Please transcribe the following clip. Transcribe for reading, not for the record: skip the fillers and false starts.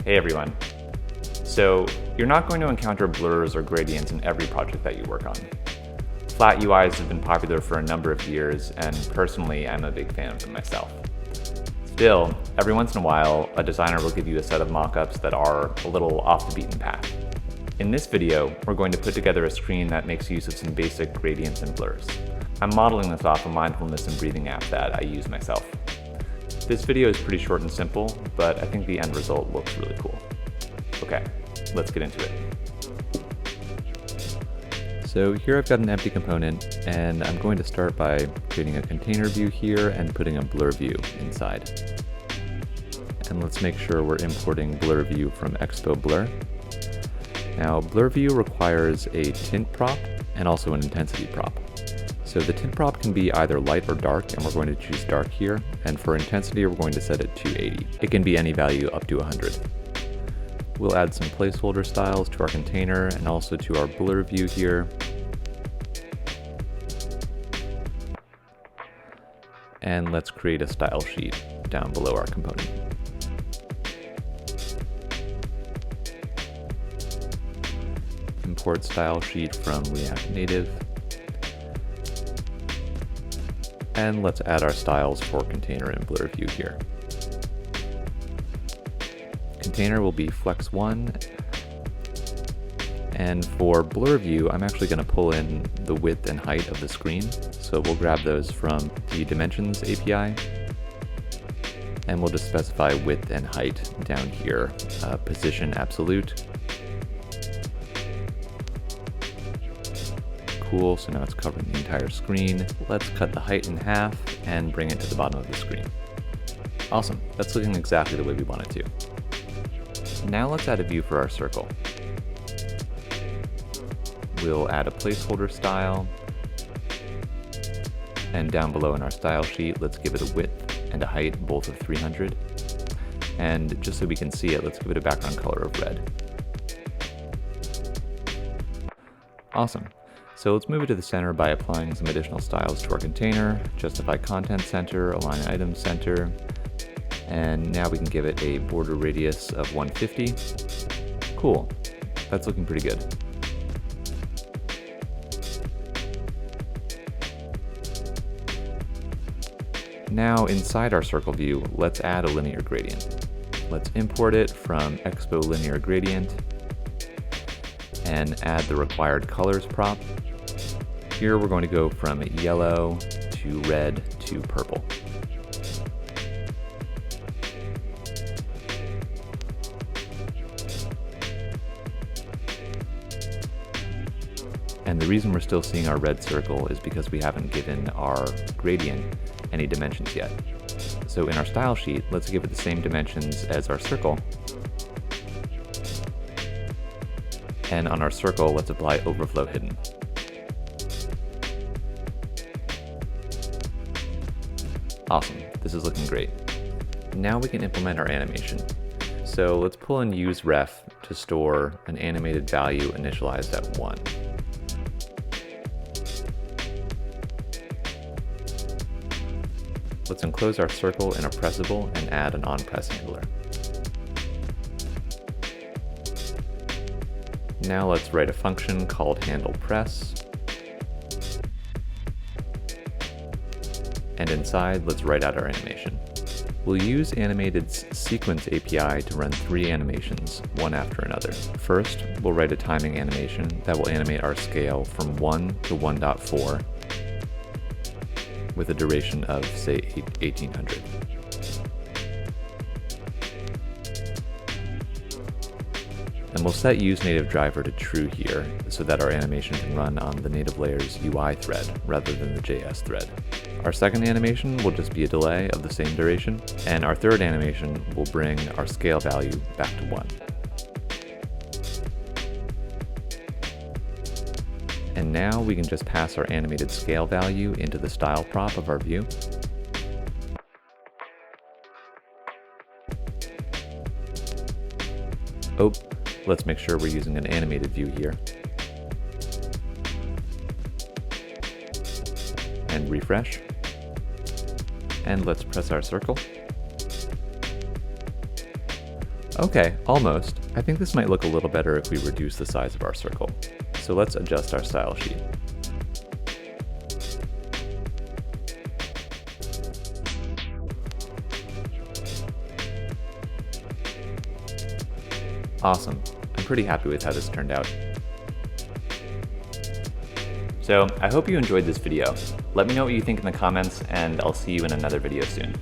Hey everyone. So you're not going to encounter blurs or gradients in every project that you work on. Flat UIs have been popular for a number of years, and personally, I'm a big fan of them myself. Still, every once in a while, a designer will give you a set of mockups that are a little off the beaten path. In this video, we're going to put together a screen that makes use of some basic gradients and blurs. I'm modeling this off a mindfulness and breathing app that I use myself. This video is pretty short and simple, but I think the end result looks really cool. Okay, let's get into it. So here I've got an empty component, and I'm going to start by creating a container view here and putting a blur view inside. And let's make sure we're importing blur view from Expo Blur. Now, blur view requires a tint prop and also an intensity prop. So the tint prop can be either light or dark, and we're going to choose dark here. And for intensity, we're going to set it to 80. It can be any value up to 100. We'll add some placeholder styles to our container and also to our blur view here. And let's create a style sheet down below our component. Import style sheet from React Native. And let's add our styles for container and blur view here. Container will be flex1, and for blur view, I'm actually going to pull in the width and height of the screen. So we'll grab those from the dimensions API, and we'll just specify width and height down here, position absolute. Cool, so now it's covering the entire screen. Let's cut the height in half and bring it to the bottom of the screen. Awesome, that's looking exactly the way we want it to. Now let's add a view for our circle. We'll add a placeholder style, and down below in our style sheet, let's give it a width and a height both of 300. And just so we can see it, let's give it a background color of red. Awesome. So let's move it to the center by applying some additional styles to our container, justify content center, align items center, and now we can give it a border radius of 150. Cool, that's looking pretty good. Now inside our circle view, let's add a linear gradient. Let's import it from Expo Linear Gradient and add the required colors prop. Here we're going to go from yellow to red to purple. And the reason we're still seeing our red circle is because we haven't given our gradient any dimensions yet. So in our style sheet, let's give it the same dimensions as our circle. And on our circle, let's apply overflow hidden. Awesome, this is looking great. Now we can implement our animation. So let's pull in useRef to store an animated value initialized at 1. Let's enclose our circle in a pressable and add an onPress handler. Now let's write a function called handlePress. And inside, let's write out our animation. We'll use Animated's sequence API to run 3 animations, one after another. First, we'll write a timing animation that will animate our scale from 1 to 1.4 with a duration of, say, 1800. And we'll set useNativeDriver to true here so that our animation can run on the native layer's UI thread rather than the JS thread. Our second animation will just be a delay of the same duration, and our third animation will bring our scale value back to 1. And now we can just pass our animated scale value into the style prop of our view. Oh, let's make sure we're using an animated view here. And refresh. And let's press our circle. Okay, almost. I think this might look a little better if we reduce the size of our circle. So let's adjust our style sheet. Awesome. I'm pretty happy with how this turned out. So I hope you enjoyed this video. Let me know what you think in the comments, and I'll see you in another video soon.